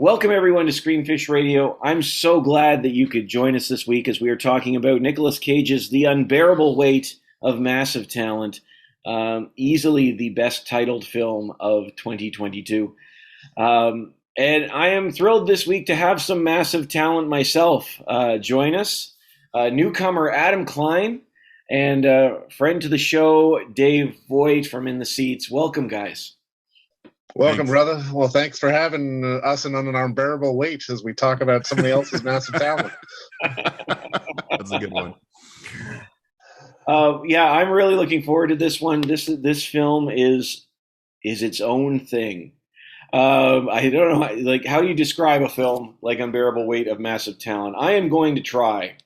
Welcome everyone to Screenfish Radio. I'm so glad that you could join us this week as we are talking about Nicolas Cage's The Unbearable Weight of Massive Talent, easily the best titled film of 2022. And I am thrilled this week to have some massive talent myself join us. Newcomer Adam Kline and friend to the show, Dave Voigt from In the Seats. Welcome, guys. Welcome, brother. Well, thanks for having us in on an unbearable weight as we talk about somebody else's massive talent. That's a good one. Yeah, I'm really looking forward to this one. This film is its own thing. I don't know, like, how do you describe a film like Unbearable Weight of Massive Talent? I am going to try.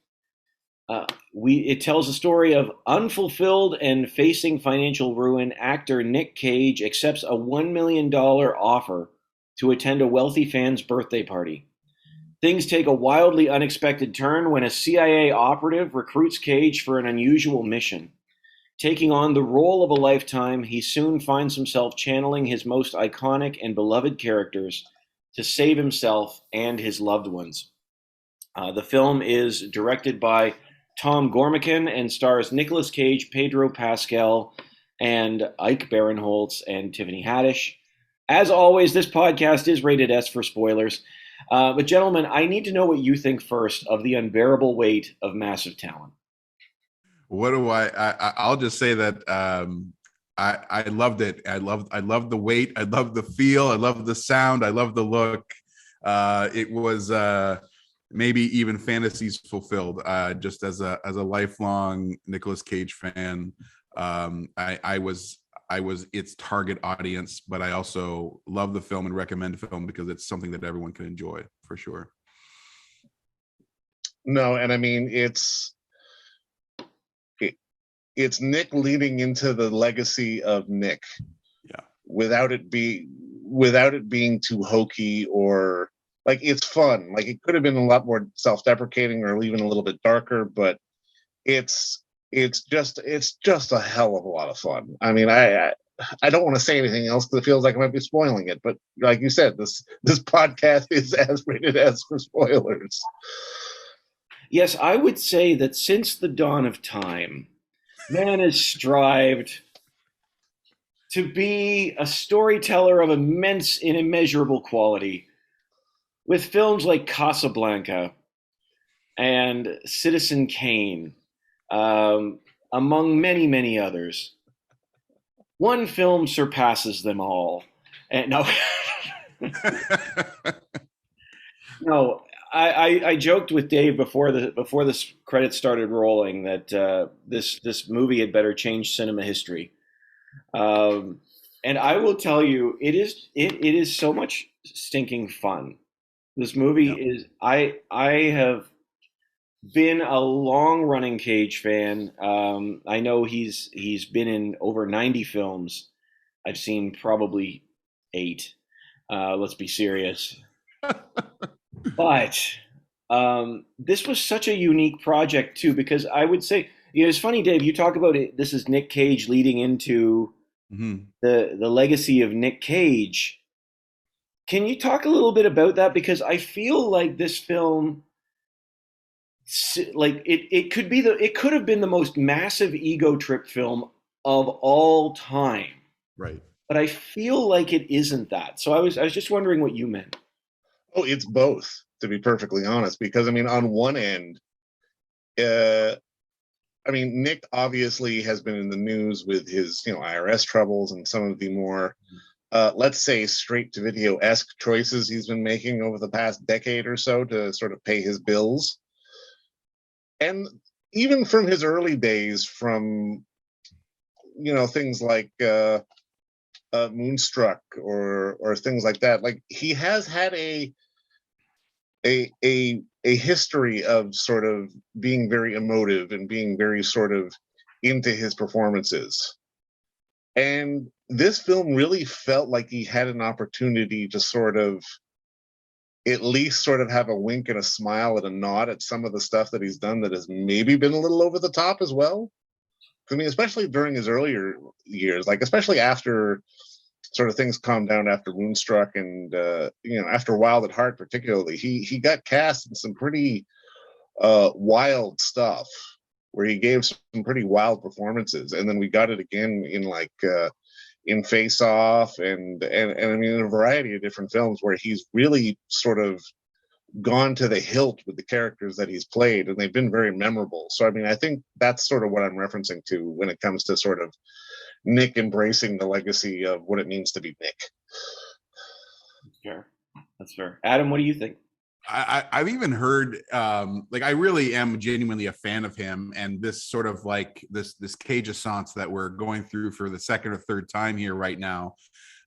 It tells a story of unfulfilled and facing financial ruin. Actor Nic Cage accepts a $1 million offer to attend a wealthy fan's birthday party. Things take a wildly unexpected turn when a CIA operative recruits Cage for an unusual mission. Taking on the role of a lifetime, he soon finds himself channeling his most iconic and beloved characters to save himself and his loved ones. The film is directed by Tom Gormican and stars Nicolas Cage, Pedro Pascal, and Ike Barinholtz and Tiffany Haddish. As always, this podcast is rated S for spoilers. But gentlemen, I need to know what you think first of The Unbearable Weight of Massive Talent. What do I'll just say that I loved it. I loved the weight. I loved the feel. I loved the sound. I loved the look. It was maybe even fantasies fulfilled. Just as a lifelong Nicolas Cage fan, I was its target audience, but I also love the film and recommend the film because it's something that everyone can enjoy for sure. No, and I mean it's Nick leading into the legacy of Nick. Yeah. Without it being too hokey or like, it's fun. Like, it could have been a lot more self-deprecating or even a little bit darker, but it's just a hell of a lot of fun. I mean, I don't want to say anything else because it feels like I might be spoiling it, but like you said, this podcast is as rated as for spoilers. Yes, I would say that since the dawn of time, man has strived to be a storyteller of immense and immeasurable quality, with films like Casablanca and Citizen Kane, among many, many others. One film surpasses them all. And no, no. I joked with Dave before the credits started rolling that this movie had better change cinema history. And I will tell you, it is so much stinking fun. This movie is, I have been a long running Cage fan. I know he's been in over 90 films. I've seen probably 8. Let's be serious. But this was such a unique project too, because I would say, it's funny, Dave, you talk about it. This is Nic Cage leading into the legacy of Nic Cage. Can you talk a little bit about that? Because I feel like this film, like it could have been the most massive ego trip film of all time. Right. But I feel like it isn't that. So I was just wondering what you meant. Oh, it's both, to be perfectly honest, because I mean, on one end, Nick obviously has been in the news with his, IRS troubles and some of the more let's say straight to video-esque choices he's been making over the past decade or so to sort of pay his bills. And even from his early days, from things like Moonstruck or things like that, like, he has had a history of sort of being very emotive and being very sort of into his performances. And this film really felt like he had an opportunity to sort of at least sort of have a wink and a smile and a nod at some of the stuff that he's done that has maybe been a little over the top as well. I mean, especially during his earlier years, like especially after sort of things calmed down after Moonstruck, and after Wild at Heart particularly, he got cast in some pretty wild stuff where he gave some pretty wild performances, and then we got it again in Face Off, and I mean in a variety of different films where he's really sort of gone to the hilt with the characters that he's played, and they've been very memorable. So I mean, I think that's sort of what I'm referencing to when it comes to sort of Nic embracing the legacy of what it means to be Nic. That's fair. That's fair. Adam, what do you think? I've even heard I really am genuinely a fan of him, and this sort of like this Cage assance that we're going through for the second or third time here right now,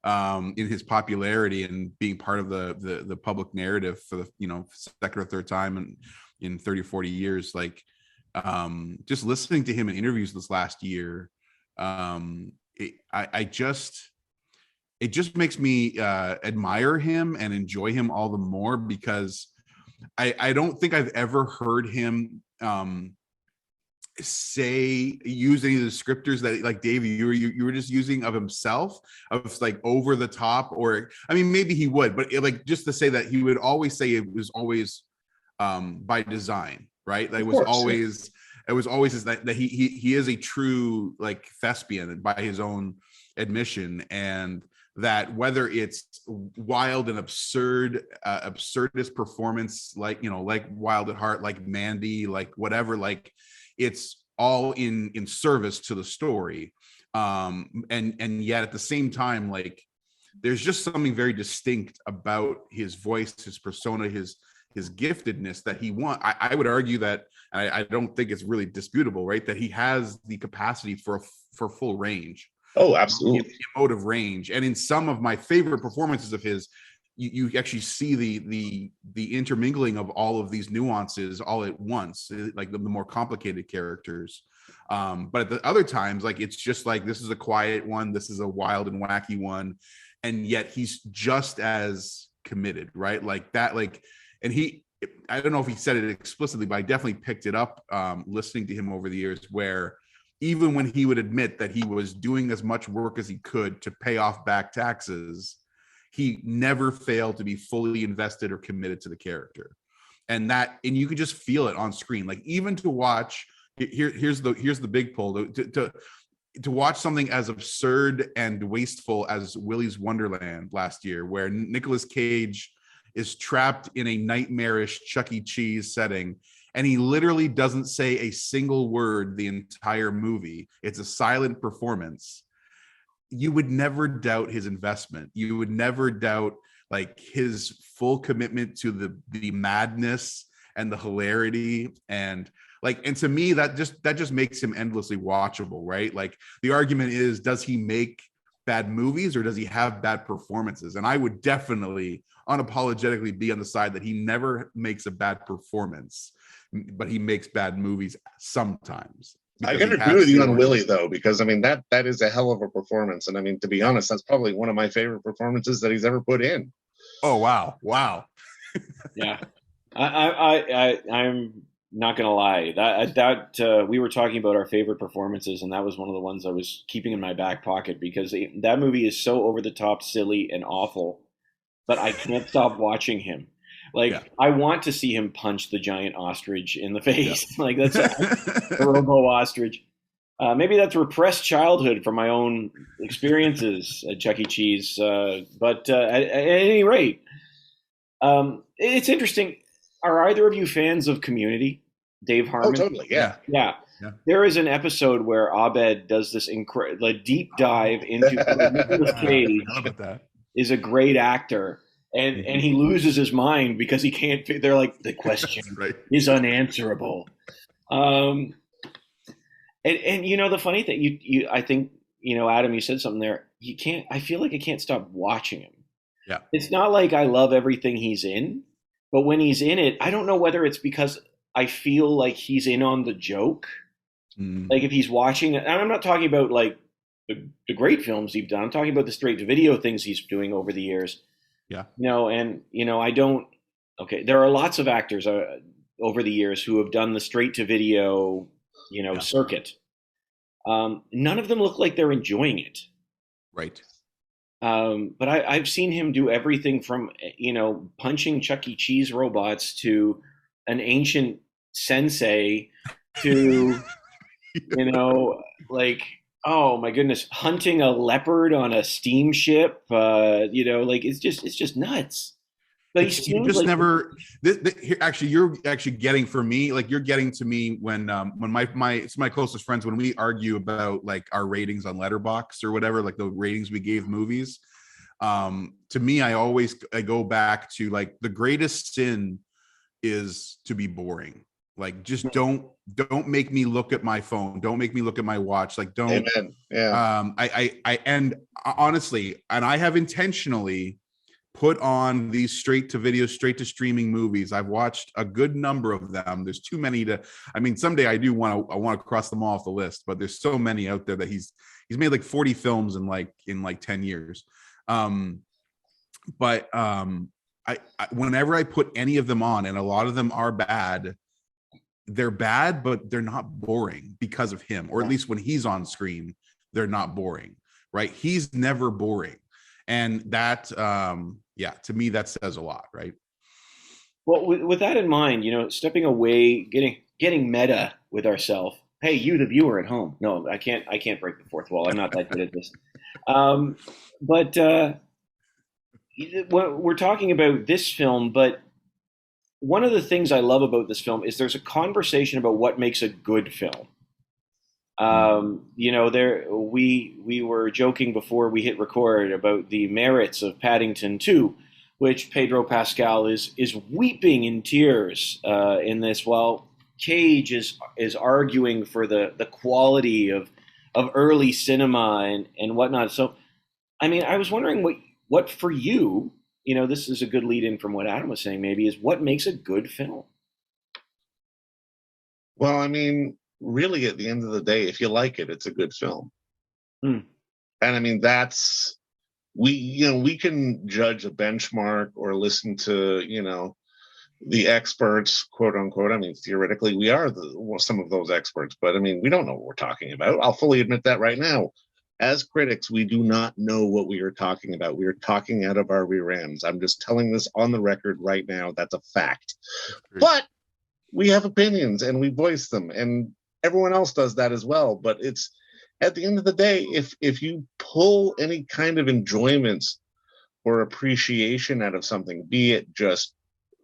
in his popularity and being part of the public narrative for the second or third time in 30 or 40 years, like just listening to him in interviews this last year, it just makes me admire him and enjoy him all the more, because I don't think I've ever heard him use any of the descriptors that, like, Dave, you were just using of himself, of like over the top, or I mean maybe he would, but like just to say that he would always say it was always by design, right? That it was always that he is a true like thespian by his own admission, and that whether it's wild and absurdist performance, like Wild at Heart, like Mandy, like whatever, like it's all in service to the story, and yet at the same time, like there's just something very distinct about his voice, his persona, his giftedness that I would argue that, and I don't think it's really disputable, right, that he has the capacity for full range. Oh, absolutely. Emotive range. And in some of my favorite performances of his, you actually see the intermingling of all of these nuances all at once, like the more complicated characters. But at the other times, like it's just like, this is a quiet one, this is a wild and wacky one, and yet he's just as committed, right? Like that, like, and I don't know if he said it explicitly, but I definitely picked it up listening to him over the years, where even when he would admit that he was doing as much work as he could to pay off back taxes, he never failed to be fully invested or committed to the character. And you could just feel it on screen. Like, even to watch, here's the big pull, to watch something as absurd and wasteful as Willy's Wonderland last year, where Nicolas Cage is trapped in a nightmarish Chuck E. Cheese setting, and he literally doesn't say a single word the entire movie. It's a silent performance. You would never doubt his investment. You would never doubt like his full commitment to the madness and the hilarity, and to me that just makes him endlessly watchable, right? Like, the argument is, does he make bad movies or does he have bad performances? And I would definitely unapologetically be on the side that he never makes a bad performance, but he makes bad movies sometimes. I gotta agree with you on Willy, though, because I mean that is a hell of a performance, and I mean, to be honest, that's probably one of my favorite performances that he's ever put in. Oh wow! Yeah, I'm not gonna lie, that we were talking about our favorite performances, and that was one of the ones I was keeping in my back pocket, because that movie is so over the top, silly, and awful, but I can't stop watching him. Like, yeah. I want to see him punch the giant ostrich in the face. Yeah. Like, that's the robo ostrich. Maybe that's repressed childhood from my own experiences at Chuck E. Cheese. But at any rate, it's interesting. Are either of you fans of Community? Dave Harmon? Oh, totally. Yeah. Yeah. There is an episode where Abed does this deep dive into Nicolas Cage. Is a great actor. And he loses his mind because he can't. They're like, the question is unanswerable. And the funny thing, I think, Adam, you said something there. You can't. I feel like I can't stop watching him. Yeah. It's not like I love everything he's in, but when he's in it, I don't know whether it's because I feel like he's in on the joke. Like, if he's watching, and I'm not talking about like the great films he's done. I'm talking about the straight to video things he's doing over the years. Yeah. I don't. Okay, there are lots of actors over the years who have done the straight to video, circuit. None of them look like they're enjoying it. Right. But I've seen him do everything from, punching Chuck E. Cheese robots to an ancient sensei to, you know, like, oh my goodness, hunting a leopard on a steamship. Like it's just nuts. But he You seems just like, never here, actually you're actually getting for me, like you're getting to me when my it's my closest friends, when we argue about like our ratings on Letterboxd or whatever, like the ratings we gave movies. To me, I go back to like the greatest sin is to be boring. Like just don't make me look at my phone, don't make me look at my watch, like don't. Amen. Yeah. I and honestly, and I have intentionally put on these straight to video, straight to streaming movies. I've watched a good number of them. There's too many to, I mean, someday I want to cross them all off the list, but there's so many out there that he's made like 40 films in like 10 years. But I whenever I put any of them on, and a lot of them are bad, they're bad, but they're not boring because of him, or at least when he's on screen, they're not boring, right? He's never boring. And that, to me, that says a lot, right? well, with that in mind, stepping away, getting meta with ourselves. Hey, you, the viewer at home. No, I can't break the fourth wall. I'm not that good at this. But we're talking about this film, but one of the things I love about this film is there's a conversation about what makes a good film. There we were joking before we hit record about the merits of Paddington 2, which Pedro Pascal is weeping in tears in this, while Cage is arguing for the quality of early cinema and whatnot. So, I mean, I was wondering what for you, this is a good lead in from what Adam was saying, maybe, is what makes a good film. Well, I mean, really, at the end of the day, if you like it, it's a good film. Hmm. And I mean, we can judge a benchmark or listen to, the experts, quote unquote. I mean, theoretically, we are some of those experts, but I mean, we don't know what we're talking about. I'll fully admit that right now. As critics, we do not know what we are talking about. We are talking out of our rear ends. I'm just telling this on the record right now. That's a fact. But we have opinions and we voice them, and everyone else does that as well. But it's, at the end of the day, if you pull any kind of enjoyment or appreciation out of something, be it just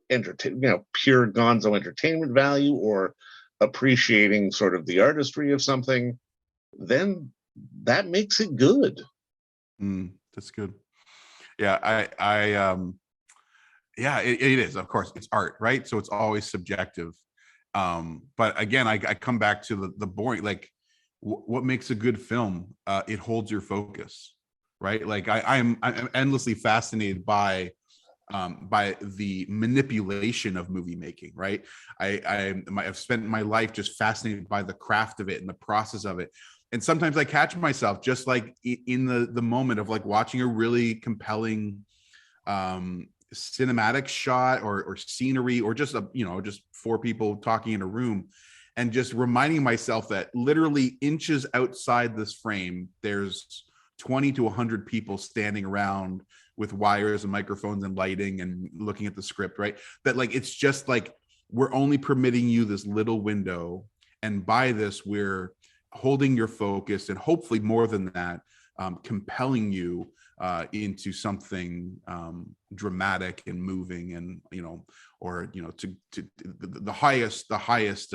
pure gonzo entertainment value, or appreciating sort of the artistry of something, then that makes it good. That's good. Yeah, it is. Of course, it's art, right? So it's always subjective. But again, I come back to the boring, like what makes a good film? It holds your focus, right? Like I'm endlessly fascinated by the manipulation of movie making, right? I've spent my life just fascinated by the craft of it and the process of it. And sometimes I catch myself just like in the moment of like watching a really compelling cinematic shot or scenery, or just just four people talking in a room, and just reminding myself that literally inches outside this frame, there's 20 to 100 people standing around with wires and microphones and lighting and looking at the script, right? That like, it's just like, we're only permitting you this little window. And by this, we're holding your focus, and hopefully more than that, compelling you into something dramatic and moving, and to the highest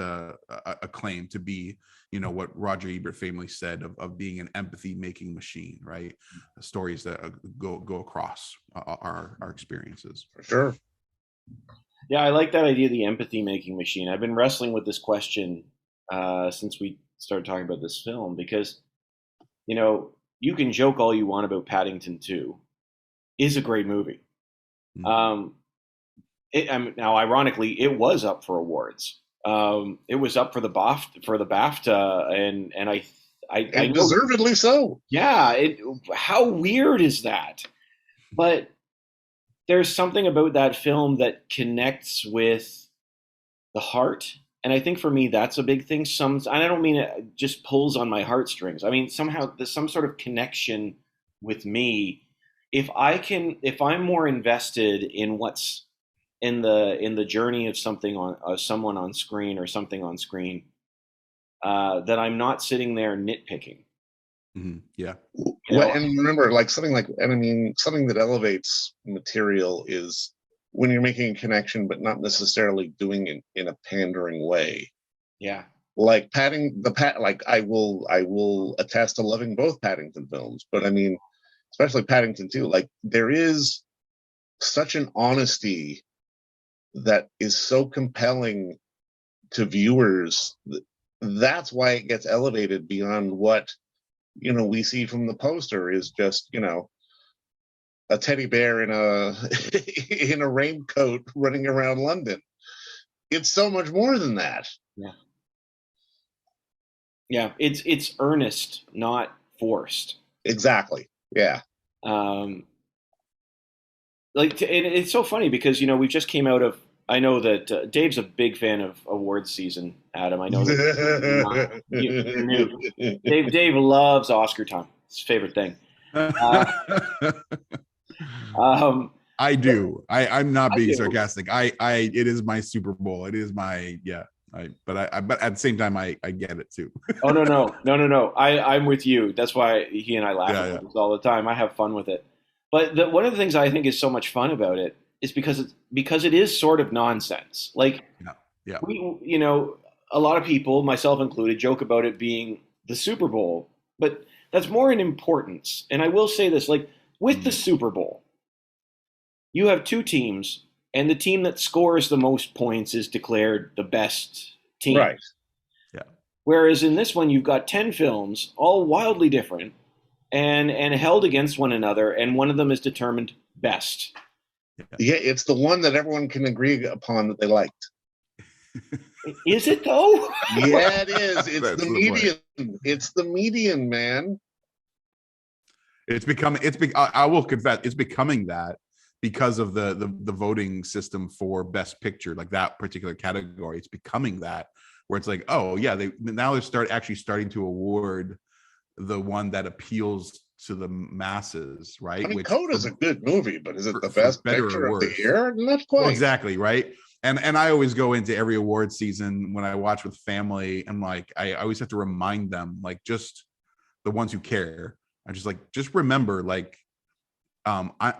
acclaim, to be what Roger Ebert famously said of being an empathy making machine, right? Stories that go across our experiences. For sure. Yeah, I like that idea, the empathy making machine. I've been wrestling with this question since we started talking about this film, because you can joke all you want about Paddington 2. Is a great movie. Now, ironically, it was up for awards. It was up for the BAFTA, and I know, deservedly so. Yeah, how weird is that? But there's something about that film that connects with the heart. And I think for me, that's a big thing. And I don't mean it just pulls on my heartstrings. I mean, somehow there's some sort of connection with me if I'm more invested in what's in the journey of something on someone on screen or something on screen, that I'm not sitting there nitpicking. Yeah. Well, and remember, like something like, and I mean, something that elevates material is when you're making a connection, but not necessarily doing it in a pandering way. Yeah. Like like I will attest to loving both Paddington films, but I mean, especially Paddington 2, like there is such an honesty that is so compelling to viewers. That's why it gets elevated beyond what, we see from the poster is just, a teddy bear in a in a raincoat running around London. It's so much more than that. Yeah. Yeah, it's earnest, not forced. Exactly. Yeah. It's so funny because we just came out of. I know that Dave's a big fan of awards season. Adam, I know that you're new. Dave loves Oscar time. It's his favorite thing. I do. I'm not being do. sarcastic. It is my Super Bowl. It is my but at the same time I get it too. Oh no. I'm with you. That's why he and I laugh about this all the time. I have fun with it. But one of the things I think is so much fun about it is because it is sort of nonsense. Like we, a lot of people, myself included, joke about it being the Super Bowl, but that's more in importance. And I will say this, like with the Super Bowl, you have two teams, and the team that scores the most points is declared the best team. Right. Yeah. Whereas in this one, you've got 10 films, all wildly different, and held against one another, and one of them is determined best. Yeah, it's the one that everyone can agree upon that they liked. Is it though? Yeah, it is. It's the median. It's the median, man. I will confess, it's becoming that because of the voting system for Best Picture, like that particular category. It's becoming that where it's like, oh yeah, they're starting to award the one that appeals to the masses, right? I mean, Coda's a good movie, but is it the best picture of the year? Not quite. Well, exactly, right? And I always go into every award season when I watch with family, and like I always have to remind them, like just the ones who care. I'm just like, just remember, like,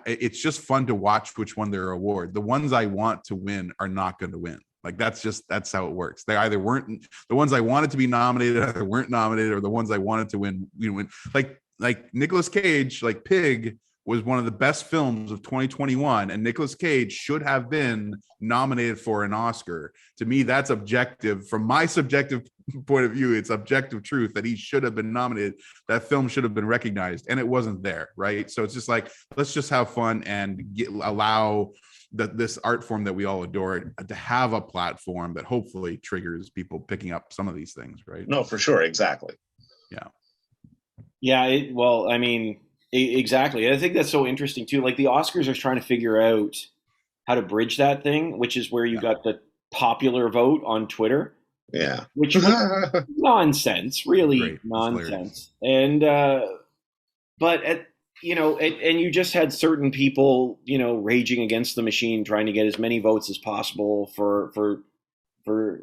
it's just fun to watch which one their award. The ones I want to win are not going to win. Like that's how it works. They either weren't the ones I wanted to be nominated, either weren't nominated, or the ones I wanted to win, win. Like Nicolas Cage, like Pig was one of the best films of 2021, and Nicolas Cage should have been nominated for an Oscar. To me, that's objective. From my subjective point of view, it's objective truth that he should have been nominated. That film should have been recognized, and it wasn't there, right? So it's just like, let's just have fun and allow this art form that we all adore to have a platform that hopefully triggers people picking up some of these things, right? No, for sure. Exactly. Yeah. Well, I mean, exactly. I think that's so interesting too. Like the Oscars are trying to figure out how to bridge that thing, which is where you got the popular vote on Twitter. Yeah. Which is nonsense, really nonsense. And, but and you just had certain people, raging against the machine, trying to get as many votes as possible for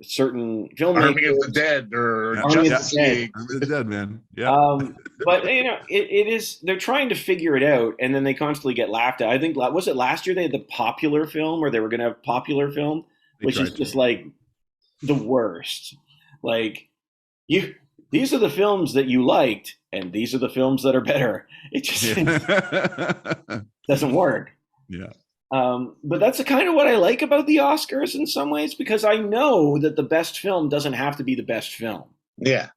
certain filmmakers. Army of the Dead or Justice League. Army of the Dead, man. Yeah. But it is. They're trying to figure it out, and then they constantly get laughed at. I think was it last year they had the popular film, or they were going to have popular film, which is just like the worst. Like these are the films that you liked, and these are the films that are better. It just doesn't work. Yeah. But that's kind of what I like about the Oscars in some ways, because I know that the best film doesn't have to be the best film. Yeah.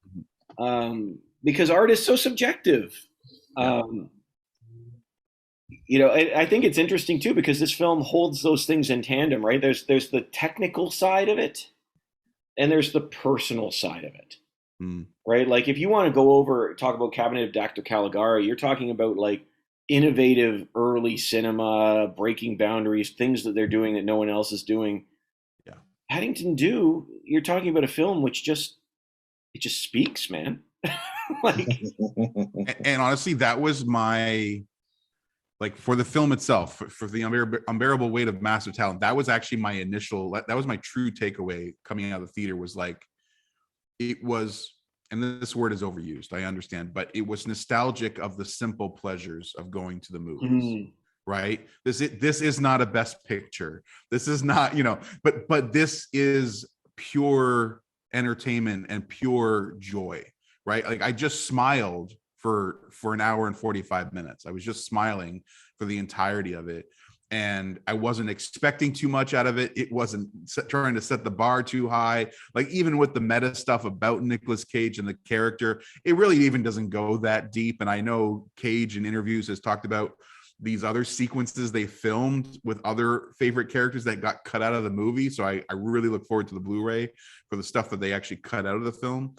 Because art is so subjective. I think it's interesting too, because this film holds those things in tandem, right? There's the technical side of it, and there's the personal side of it. Right? Like if you want to talk about Cabinet of Dr. Caligari, you're talking about like innovative early cinema, breaking boundaries, things that they're doing that no one else is doing. Yeah. Paddington 2, you're talking about a film which just speaks, man. Like, and honestly, that was my like for the film itself, for the unbearable weight of massive talent, that was actually my initial, that was my true takeaway coming out of the theater, was like, it was, and this word is overused, I understand, but it was nostalgic of the simple pleasures of going to the movies. Right? This is not a best picture. This is not, but this is pure entertainment and pure joy, right? Like I just smiled for an hour and 45 minutes. I was just smiling for the entirety of it. And I wasn't expecting too much out of it. It wasn't trying to set the bar too high. Like even with the meta stuff about Nicolas Cage and the character, it really even doesn't go that deep. And I know Cage in interviews has talked about these other sequences they filmed with other favorite characters that got cut out of the movie. So I really look forward to the Blu-ray for the stuff that they actually cut out of the film.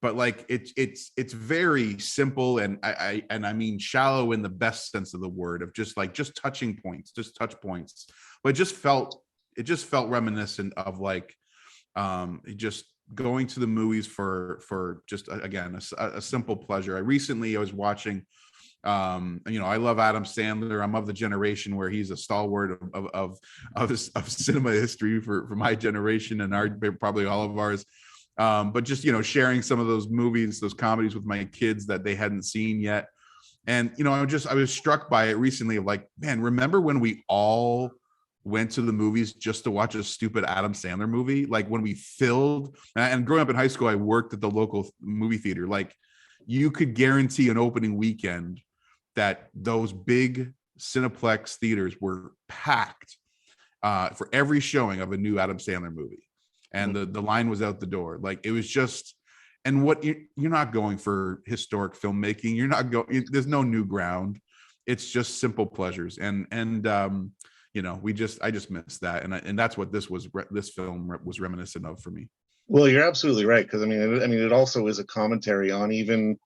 But like it's very simple, and I mean shallow in the best sense of the word, of just touching points, just touch points. But it just felt reminiscent of like just going to the movies for just again a simple pleasure. I was watching I love Adam Sandler. I'm of the generation where he's a stalwart of cinema history for my generation and probably all of ours. But just, sharing some of those movies, those comedies with my kids that they hadn't seen yet. And, I was struck by it recently of like, man, remember when we all went to the movies just to watch a stupid Adam Sandler movie? Like when we filled, and growing up in high school, I worked at the local movie theater. Like you could guarantee an opening weekend that those big Cineplex theaters were packed for every showing of a new Adam Sandler movie. And the line was out the door. Like it was just, and what you're not going for historic filmmaking. You're not going, there's no new ground. It's just simple pleasures. And I just missed that. And that's what this film was reminiscent of for me. Well, you're absolutely right. Cause I mean, it also is a commentary on even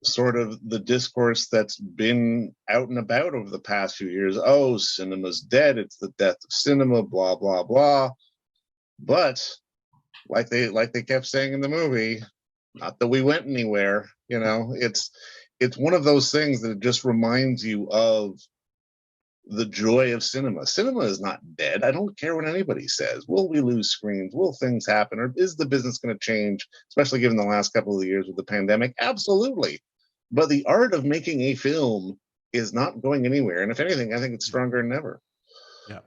sort of the discourse that's been out and about over the past few years. Oh, cinema's dead. It's the death of cinema, blah, blah, blah. But like they kept saying in the movie, not that we went anywhere, it's one of those things that just reminds you of the joy of cinema. Cinema is not dead. I don't care what anybody says. Will we lose screens? Will things happen? Or is the business going to change, especially given the last couple of years with the pandemic? Absolutely. But the art of making a film is not going anywhere. And if anything, I think it's stronger than ever. Yeah,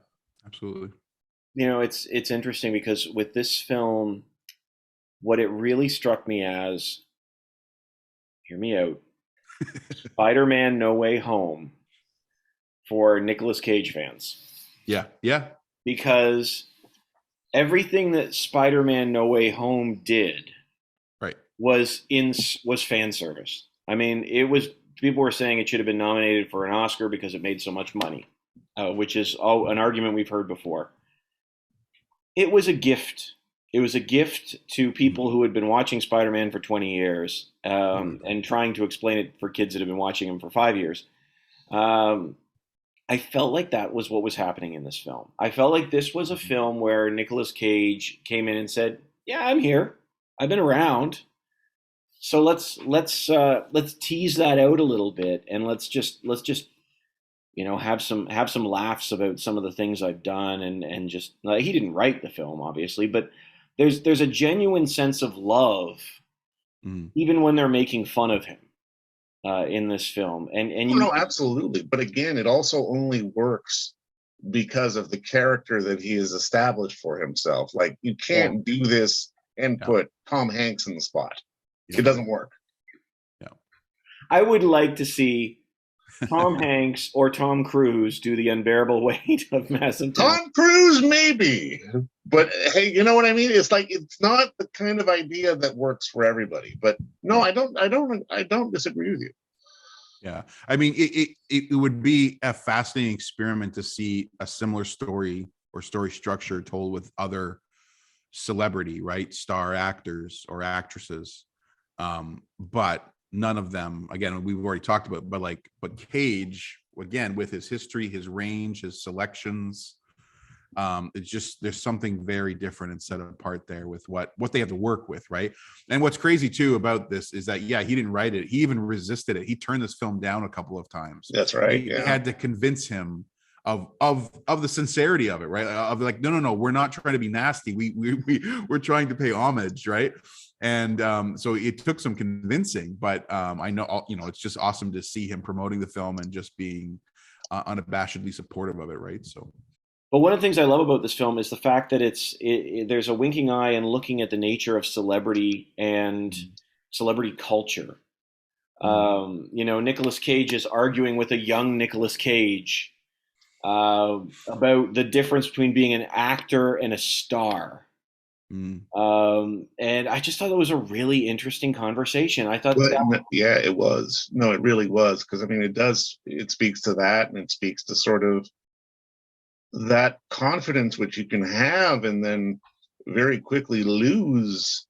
absolutely. It's interesting because with this film, what it really struck me as, hear me out, Spider-Man No Way Home for Nicolas Cage fans. Yeah. Because everything that Spider-Man No Way Home did was fan service. I mean, people were saying it should have been nominated for an Oscar because it made so much money, which is an argument we've heard before. It was a gift. It was a gift to people who had been watching Spider-Man for 20 years and trying to explain it for kids that have been watching him for 5 years. I felt like that was what was happening in this film. I felt like this was a film where Nicolas Cage came in and said, "Yeah, I'm here. I've been around. So let's tease that out a little bit, and let's just have some laughs about some of the things I've done, and just he didn't write the film, obviously, but there's a genuine sense of love, even when they're making fun of him in this film, and no, absolutely. But again, it also only works because of the character that he has established for himself. Like you can't do this and put Tom Hanks in the spot. It doesn't work. Yeah, I would like to see Tom Hanks or Tom Cruise do the unbearable weight of massive talent. Tom Cruise, maybe, but hey, you know what I mean? It's like it's not the kind of idea that works for everybody. But no, I don't disagree with you. Yeah, I mean, it would be a fascinating experiment to see a similar story or story structure told with other celebrity, right, star actors or actresses, but none of them, again, we've already talked about, but Cage, again, with his history, his range, his selections, It's just, there's something very different and set apart there with what they have to work with, right? And what's crazy too about this is that, yeah, he didn't write it, he even resisted it. He turned this film down a couple of times. That's right. They had to convince him of the sincerity of it, right? Of like, no, we're not trying to be nasty, we're trying to pay homage, right? And so it took some convincing, but I know, you know, it's just awesome to see him promoting the film and just being unabashedly supportive of it, right? So, But one of the things I love about this film is the fact that there's a winking eye and looking at the nature of celebrity and celebrity culture. You know, Nicolas Cage is arguing with a young Nicolas Cage about the difference between being an actor and a star. And I just thought that was a really interesting conversation. I thought yeah, it was. No, it really was. Because I mean, it speaks to that, and it speaks to sort of that confidence which you can have and then very quickly lose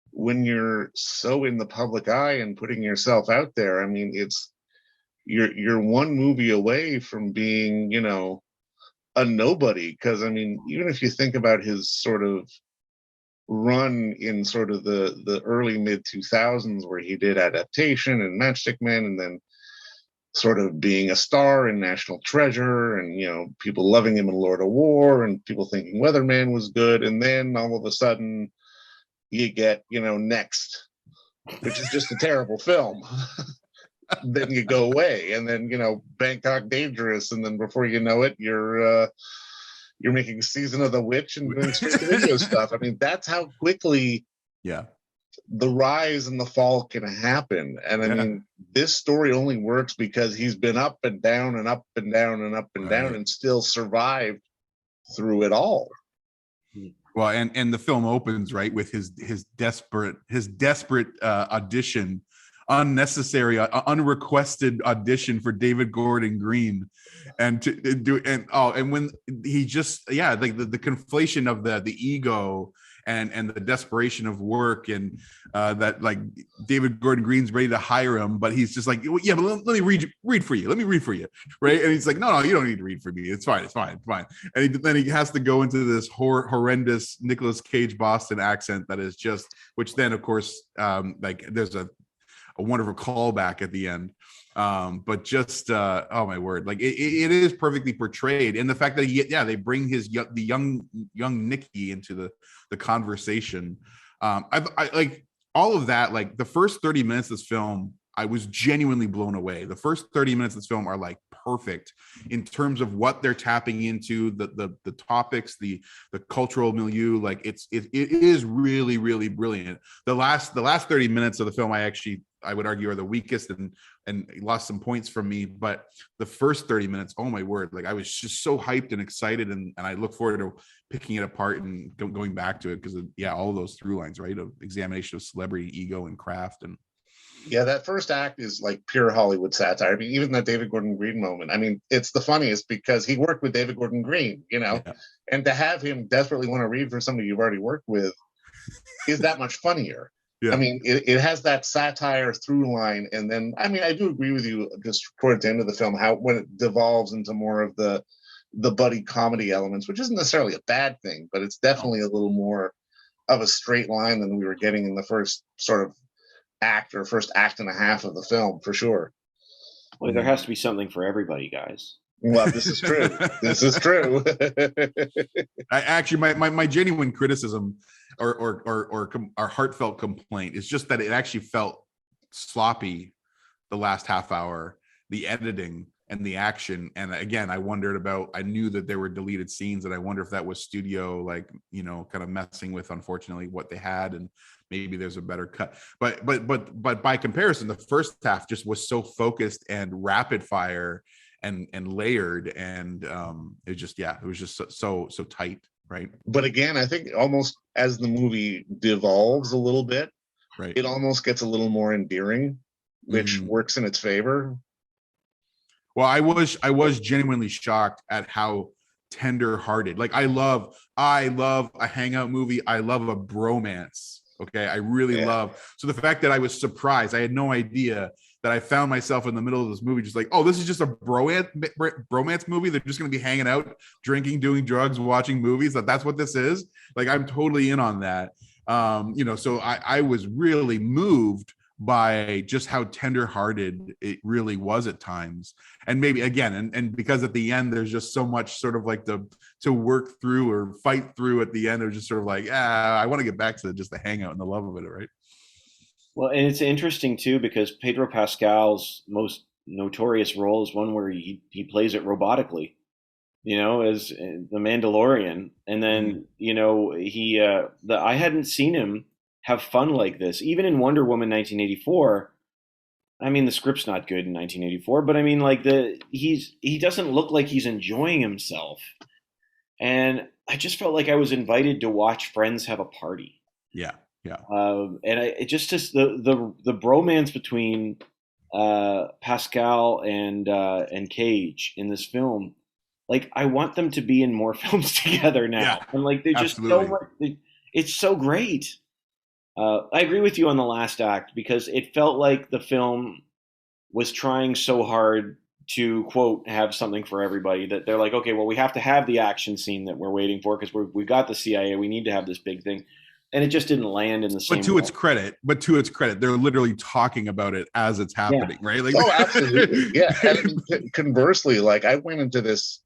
when you're so in the public eye and putting yourself out there. I mean, you're one movie away from being, you know, a nobody. Because I mean, even if you think about his sort of run in sort of the early mid 2000s, where he did Adaptation and Matchstick Men, and then sort of being a star in National Treasure, and, you know, people loving him in Lord of War, and people thinking Weatherman was good, and then all of a sudden you get, you know, Next, which is just a terrible film. Then you go away, and then, you know, Bangkok Dangerous, and then before you know it, you're making Season of the Witch and doing straight to video stuff. I mean, that's how quickly the rise and the fall can happen. And I mean, this story only works because he's been up and down and up and down and up and down, and still survived through it all. Well, and the film opens right with his desperate audition, unnecessary, unrequested audition for David Gordon Green, and when he just like the conflation of the ego and the desperation of work, and that like David Gordon Green's ready to hire him, but he's just like, well, yeah, but let me read for you. Let me read for you, right? And he's like, no, you don't need to read for me. It's fine. And then he has to go into this horrendous Nicolas Cage Boston accent that is just, which then of course, like there's a wonderful callback at the end. But just oh my word, like it is perfectly portrayed, and the fact that they bring the young Nicky into the conversation. I like all of that. Like the first 30 minutes of this film, I was genuinely blown away. The first 30 minutes of this film are like perfect in terms of what they're tapping into, the topics, the cultural milieu. Like it is really, really brilliant. The last 30 minutes of the film, I would argue are the weakest and lost some points from me. But the first 30 minutes, oh my word, like I was just so hyped and excited, and I look forward to picking it apart and going back to it, because all those through lines, right, of examination of celebrity, ego, and craft. And that first act is like pure Hollywood satire. I mean, even that David Gordon Green moment, I mean, it's the funniest because he worked with David Gordon Green, you know, and to have him desperately want to read for somebody you've already worked with is that much funnier. I mean, it has that satire through line. And then, I mean, I do agree with you just towards the end of the film, when it devolves into more of the buddy comedy elements, which isn't necessarily a bad thing, but it's definitely a little more of a straight line than we were getting in the first sort of first act and a half of the film, for sure. Well, there has to be something for everybody, guys. Well, this is true. This is true. I actually, my genuine criticism or heartfelt complaint is just that it actually felt sloppy the last half hour, the editing and the action. And again, I knew that there were deleted scenes, and I wonder if that was studio, like, you know, kind of messing with, unfortunately, what they had, and maybe there's a better cut. But by comparison, the first half just was so focused and rapid fire and layered, and it was just so tight, right? But again, I think almost as the movie devolves a little bit, right, it almost gets a little more endearing, which works in its favor. Well, I was genuinely shocked at how tender-hearted. Like I love a hangout movie. I love a bromance. Okay, I really love. So the fact that I was surprised, I had no idea that I found myself in the middle of this movie, just like, oh, this is just a bromance movie. They're just going to be hanging out, drinking, doing drugs, watching movies. That's what this is. Like, I'm totally in on that. So I was really moved by just how tenderhearted it really was at times. And maybe again, and because at the end there's just so much sort of like to work through or fight through at the end. They're just sort of like, I want to get back to just the hangout and the love of it, right? Well, and it's interesting too because Pedro Pascal's most notorious role is one where he plays it robotically, as the Mandalorian, and then I hadn't seen him have fun like this, even in Wonder Woman 1984. I mean, the script's not good in 1984, but I mean, like he doesn't look like he's enjoying himself, and I just felt like I was invited to watch friends have a party. Yeah. Yeah. And it just the bromance between Pascal and Cage in this film, like I want them to be in more films together now. Yeah, and like they're just so much. It's so great. I agree with you on the last act because it felt like the film was trying so hard to quote have something for everybody that they're like, okay, well we have to have the action scene that we're waiting for because we've got the CIA. We need to have this big thing. And it just didn't land in the same. But to its credit, they're literally talking about it as it's happening, right? Like, oh, absolutely, yeah. And conversely, like I went into this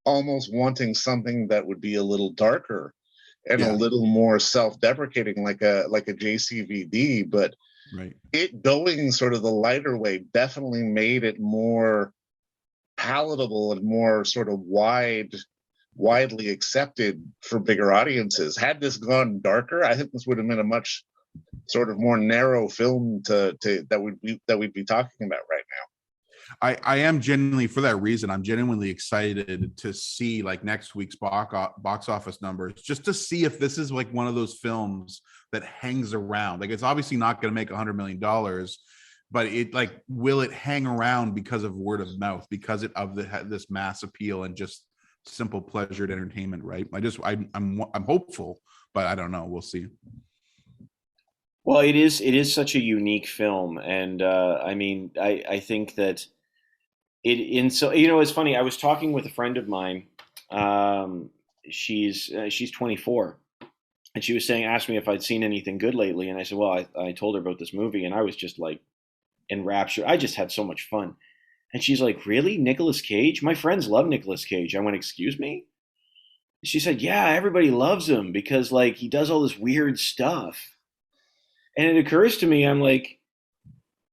almost wanting something that would be a little darker and a little more self-deprecating, like a JCVD. But it going sort of the lighter way definitely made it more palatable and more sort of widely accepted for bigger audiences. Had this gone darker, I think this would have been a much sort of more narrow film that we'd be talking about right now. I am genuinely, for that reason, I'm genuinely excited to see like next week's box office numbers, just to see if this is like one of those films that hangs around. Like, it's obviously not going to make $100 million, but it like, will it hang around because of word of mouth, because of this mass appeal and just simple pleasured entertainment, right? I'm hopeful, but I don't know. We'll see. Well, it is such a unique film, and I mean, I think that it's funny. I was talking with a friend of mine. She's 24, and she was asked me if I'd seen anything good lately, and I said, well, I told her about this movie, and I was just like enraptured. I just had so much fun. And she's like, really? Nicolas Cage? My friends love Nicolas Cage. I went, excuse me? She said, yeah, everybody loves him because like he does all this weird stuff. And it occurs to me, I'm like,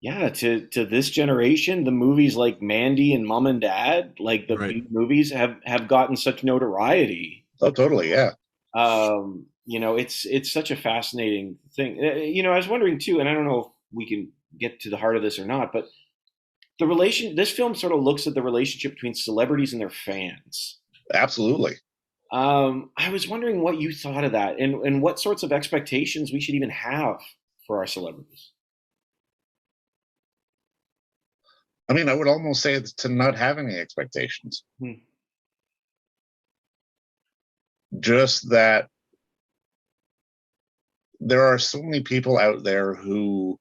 yeah, to this generation, the movies like Mandy and Mom and Dad, like the movies have gotten such notoriety. Oh, totally, yeah. It's such a fascinating thing. I was wondering too, and I don't know if we can get to the heart of this or not, but this film sort of looks at the relationship between celebrities and their fans. Absolutely. I was wondering what you thought of that and what sorts of expectations we should even have for our celebrities. I mean, I would almost say it's to not have any expectations. Just that there are so many people out there who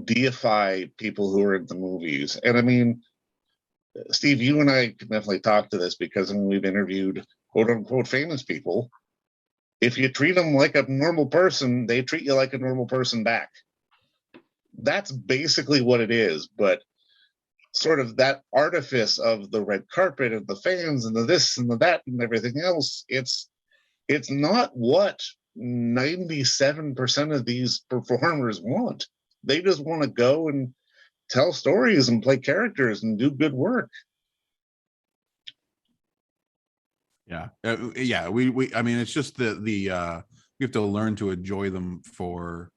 deify people who are in the movies. And I mean, Steve, you and I can definitely talk to this because we've interviewed quote unquote famous people. If you treat them like a normal person, they treat you like a normal person back. That's basically what it is. But sort of that artifice of the red carpet and the fans and the this and the that and everything else, it's not what 97% of these performers want. They just want to go and tell stories and play characters and do good work. Yeah. We I mean, it's just we have to learn to enjoy them for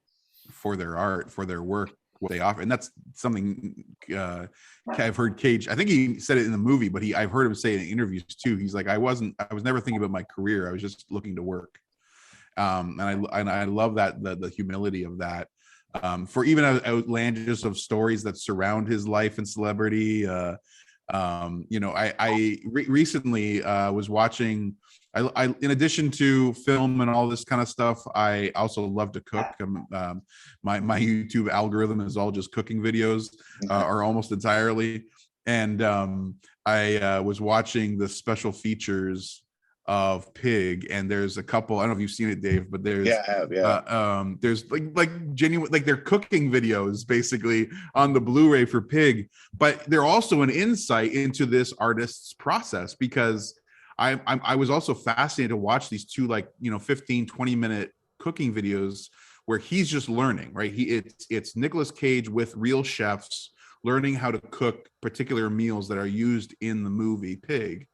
their art, for their work, what they offer. And that's something I've heard Cage, I think he said it in the movie, but I've heard him say it in interviews too. He's like, I was never thinking about my career. I was just looking to work. And I love that, the humility of that. For even outlandish of stories that surround his life and celebrity, Recently was watching. In addition to film and all this kind of stuff, I also love to cook. My YouTube algorithm is all just cooking videos, or almost entirely. And I was watching the special features of Pig, and there's a couple. I don't know if you've seen it, Dave, but there's there's like genuine, like they're cooking videos basically on the Blu-ray for Pig, but they're also an insight into this artist's process, because I was also fascinated to watch these two 15-20 minute cooking videos where he's just learning, right? It's Nicolas Cage with real chefs learning how to cook particular meals that are used in the movie Pig.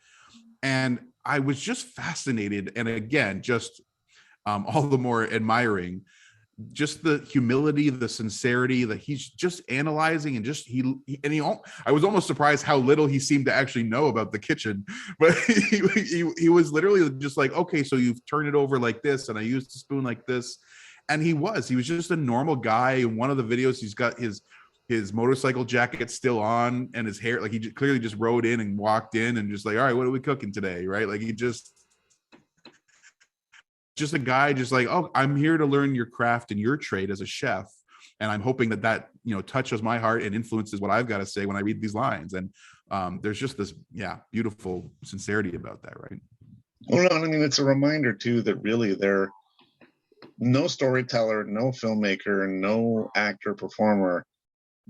And I was just fascinated, and again, just all the more admiring just the humility, the sincerity that he's just analyzing, and just I was almost surprised how little he seemed to actually know about the kitchen, but he was literally just like, okay, so you've turned it over like this, and I used a spoon like this, and he was just a normal guy. In one of the videos, he's got his motorcycle jacket still on, and his hair, like he clearly just rode in and walked in and just like, all right, what are we cooking today, right? Like he just a guy just like, oh, I'm here to learn your craft and your trade as a chef, and I'm hoping that touches my heart and influences what I've got to say when I read these lines. And there's just this beautiful sincerity about that, right? Well, no, I mean, it's a reminder too that really no storyteller, no filmmaker, no actor performer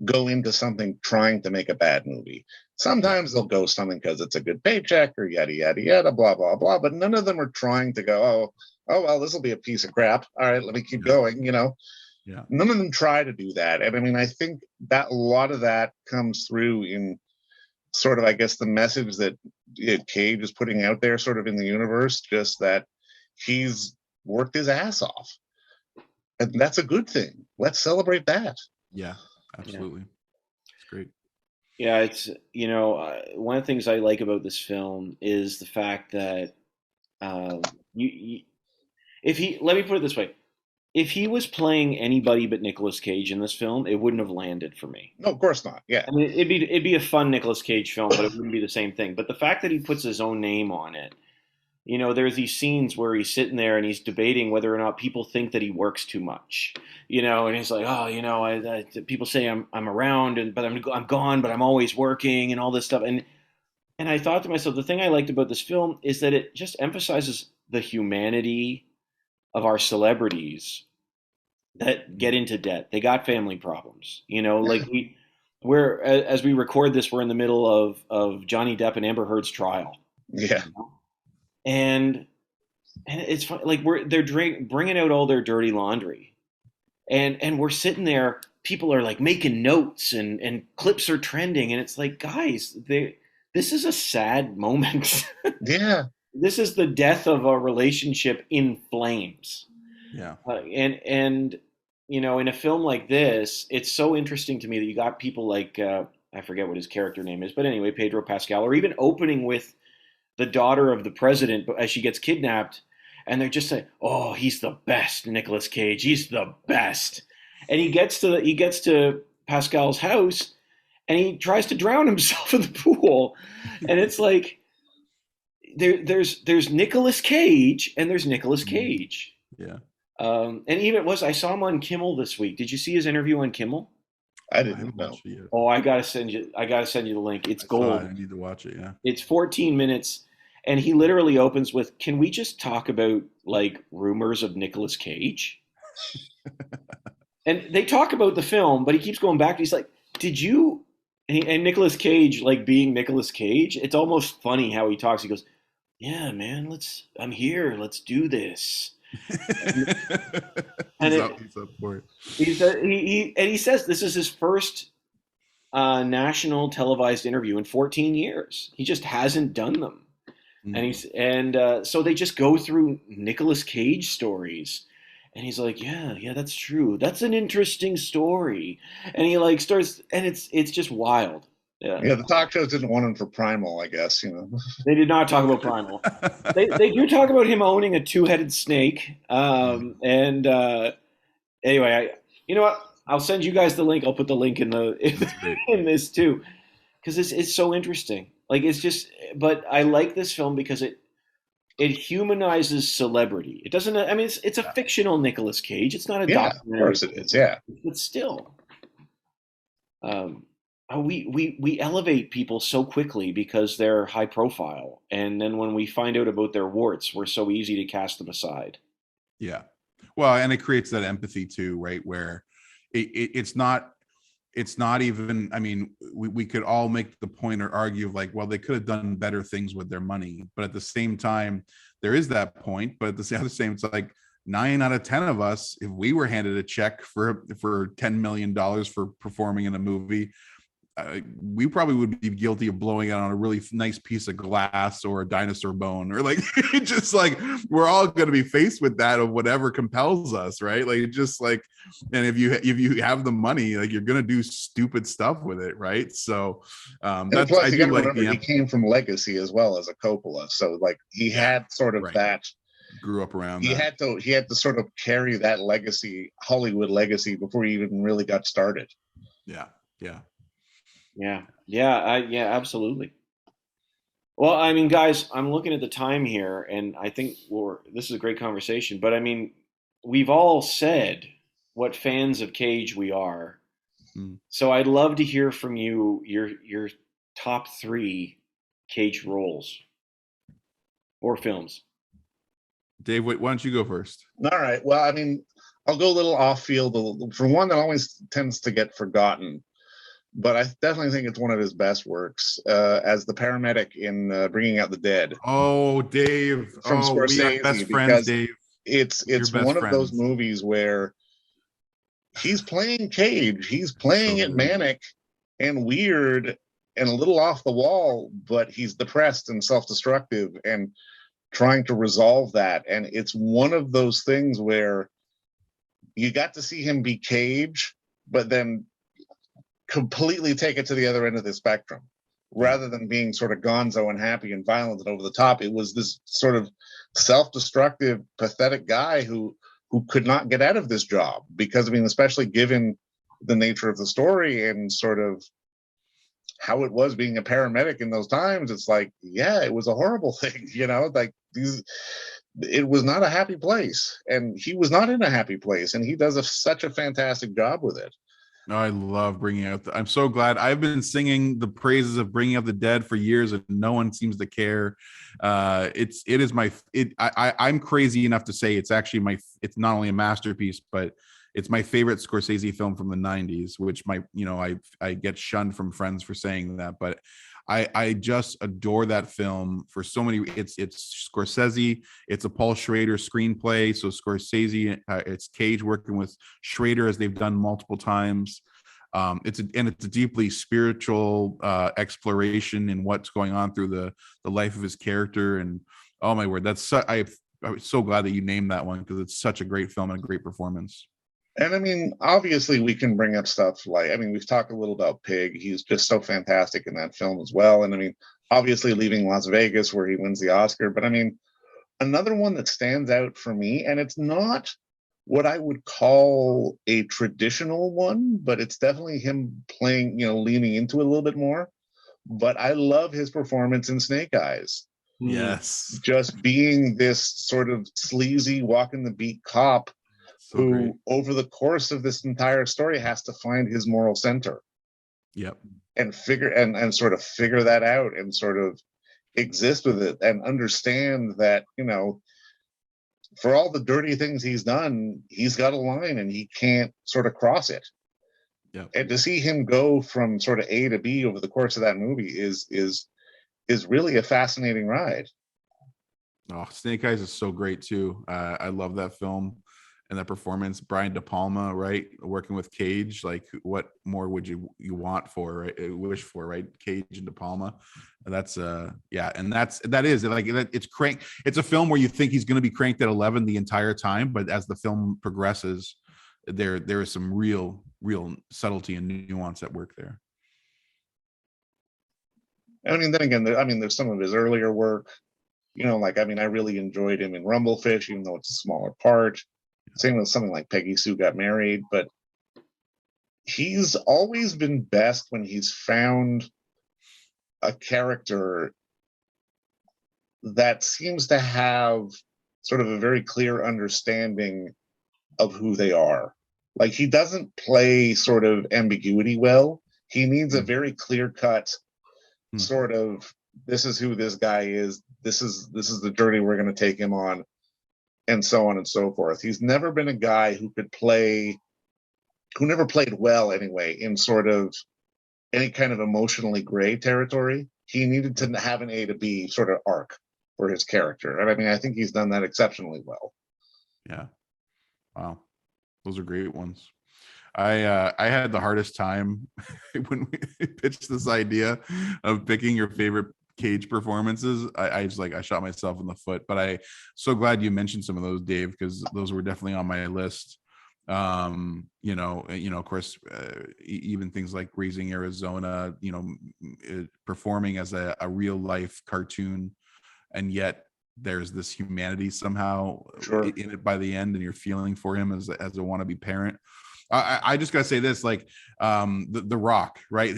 go into something trying to make a bad movie. Sometimes they'll go something because it's a good paycheck or yada yada yada, blah blah blah, but none of them are trying to go, oh well, this will be a piece of crap, all right, let me keep going. None of them try to do that. And I mean, I think that a lot of that comes through in sort of, I guess, the message that Cage is putting out there sort of in the universe, just that he's worked his ass off, and that's a good thing. Let's celebrate that. Yeah, absolutely. It's great. Yeah, it's one of the things I like about this film is the fact that let me put it this way, if he was playing anybody but Nicolas Cage in this film, it wouldn't have landed for me. No, of course not. Yeah, I mean, it'd be a fun Nicolas Cage film, but it wouldn't be the same thing. But the fact that he puts his own name on it, there's these scenes where he's sitting there and he's debating whether or not people think that he works too much, and he's like, oh, people say I'm around, but I'm gone, but I'm always working and all this stuff. And I thought to myself, the thing I liked about this film is that it just emphasizes the humanity of our celebrities that get into debt. They got family problems, like we're, as we record this, we're in the middle of Johnny Depp and Amber Heard's trial. Yeah. And it's fun, like they're bringing out all their dirty laundry, and we're sitting there. People are like making notes, and clips are trending, and it's like, guys, this is a sad moment. Yeah, this is the death of a relationship in flames. Yeah, and in a film like this, it's so interesting to me that you got people like I forget what his character name is, but anyway, Pedro Pascal, or even opening with the daughter of the president as she gets kidnapped, and they're just saying, oh, he's the best, Nicolas Cage, he's the best. And he gets to Pascal's house, and he tries to drown himself in the pool. And it's like, there's Nicolas Cage, and there's Nicolas Cage. Yeah. And even I saw him on Kimmel this week. Did you see his interview on Kimmel? I didn't know. Oh, I gotta send you the link. It's gold. I need to watch it. Yeah. It's 14 minutes, and he literally opens with, "Can we just talk about like rumors of Nicolas Cage?" And they talk about the film, but he keeps going back. He's like, "Did you?" And Nicolas Cage, like being Nicolas Cage, it's almost funny how he talks. He goes, "Yeah, man, I'm here. Let's do this." And he's up for it. He says this is his first national televised interview in 14 years. He just hasn't done them. And so they just go through Nicolas Cage stories, and he's like, yeah, that's true. That's an interesting story. And he like starts, and it's just wild. Yeah, the talk shows didn't want him for Primal, I guess. They did not talk about Primal. They do talk about him owning a two-headed snake. Anyway, you know what? I'll send you guys the link. I'll put the link in this too. because it's so interesting. Like it's just, but I like this film because it humanizes celebrity. It doesn't. I mean, it's a Yeah. fictional Nicolas Cage. It's not a Yeah, of documentary, course it is. Yeah. but still, um, we elevate people so quickly because they're high profile, and then when we find out about their warts, we're so easy to cast them aside. Yeah. Well, and it creates that empathy too, right? Where it's not even, I mean, we could all make the point or argue of like, well, they could have done better things with their money. But at the same time, there is that point. But at the other same, it's like 9 out of 10 of us, if we were handed a check for $10 million for performing in a movie, we probably would be guilty of blowing it on a really nice piece of glass or a dinosaur bone, or like just like we're all going to be faced with that of whatever compels us, right? Like just like, and if you have the money, like you're going to do stupid stuff with it, right? So And that's, plus, I you do got to like remember, he came from legacy as well as a Coppola, so like he had sort of right, that. grew up around He that. had to sort of carry that legacy, Hollywood legacy, before he even really got started. Yeah, yeah. Yeah, absolutely. Well, I mean, guys, I'm looking at the time here, and I think this is a great conversation. But I mean, we've all said what fans of Cage we are. Mm. So I'd love to hear from you your top three Cage roles or films. Dave, why don't you go first? All right. Well, I mean, I'll go a little off field for one that always tends to get forgotten, but I definitely think it's one of his best works as the paramedic in Bringing Out the Dead Oh, Dave. from Oh, we are best Scorsese, friends, because Dave. We're it's best one of those friends. movies where he's playing Cage, he's So playing it good. manic and weird and a little off the wall, but he's depressed and self-destructive and trying to resolve that. And it's one of those things where you got to see him be Cage, but then completely take it to the other end of the spectrum. Rather than being sort of gonzo and happy and violent and over the top, it was this sort of self-destructive, pathetic guy who could not get out of this job because, I mean, especially given the nature of the story and sort of how it was being a paramedic in those times, it's like, yeah, it was a horrible thing, like it was not a happy place, and he was not in a happy place, and he does such a fantastic job with it. I love Bringing Out I'm so glad. I've been singing the praises of Bringing Out the Dead for years, and no one seems to care. I'm crazy enough to say it's actually it's not only a masterpiece, but it's my favorite Scorsese film from the 90s, which I get shunned from friends for saying that, but I just adore that film for so many. It's Scorsese. It's a Paul Schrader screenplay. So Scorsese, it's Cage working with Schrader, as they've done multiple times. It's a deeply spiritual exploration in what's going on through the life of his character. And oh my word, I'm so glad that you named that one, because it's such a great film and a great performance. And I mean, obviously, we can bring up stuff like, I mean, we've talked a little about Pig. He's just so fantastic in that film as well. And I mean, obviously, Leaving Las Vegas, where he wins the Oscar. But I mean, another one that stands out for me, and it's not what I would call a traditional one, but it's definitely him playing, leaning into it a little bit more. But I love his performance in Snake Eyes. Yes. Just being this sort of sleazy, walking the beat cop who, great, over the course of this entire story, has to find his moral center. Yep. And sort of figure that out and sort of exist with it and understand that, for all the dirty things he's done, he's got a line and he can't sort of cross it. Yep. And to see him go from sort of A to B over the course of that movie is really a fascinating ride. Oh, Snake Eyes is so great too. I love that film and that performance. Brian De Palma, right, working with Cage. Like, what more would you want for, right? Wish for, right? Cage and De Palma. And that's yeah, and that is like, it's crank. It's a film where you think he's going to be cranked at 11 the entire time, but as the film progresses, there is some real subtlety and nuance at work there. I mean, then again, there's some of his earlier work. I really enjoyed him in Rumblefish, even though it's a smaller part. Same with something like Peggy Sue Got Married, but he's always been best when he's found a character that seems to have sort of a very clear understanding of who they are. Like, he doesn't play sort of ambiguity well. He needs a very clear cut sort of, this is who this guy is. This is the journey we're going to take him on, and so on and so forth. He's never been a guy who never played well anyway in sort of any kind of emotionally gray territory. He needed to have an A to B sort of arc for his character. And I mean, I think he's done that exceptionally well. Yeah. Wow. Those are great ones. I had the hardest time when we pitched this idea of picking your favorite Cage performances. I shot myself in the foot, but I'm so glad you mentioned some of those, Dave, because those were definitely on my list. Of course, even things like Raising Arizona, performing as a real life cartoon, and yet there's this humanity somehow in it by the end, and you're feeling for him as a wannabe parent. I just gotta say this, like, the Rock, right?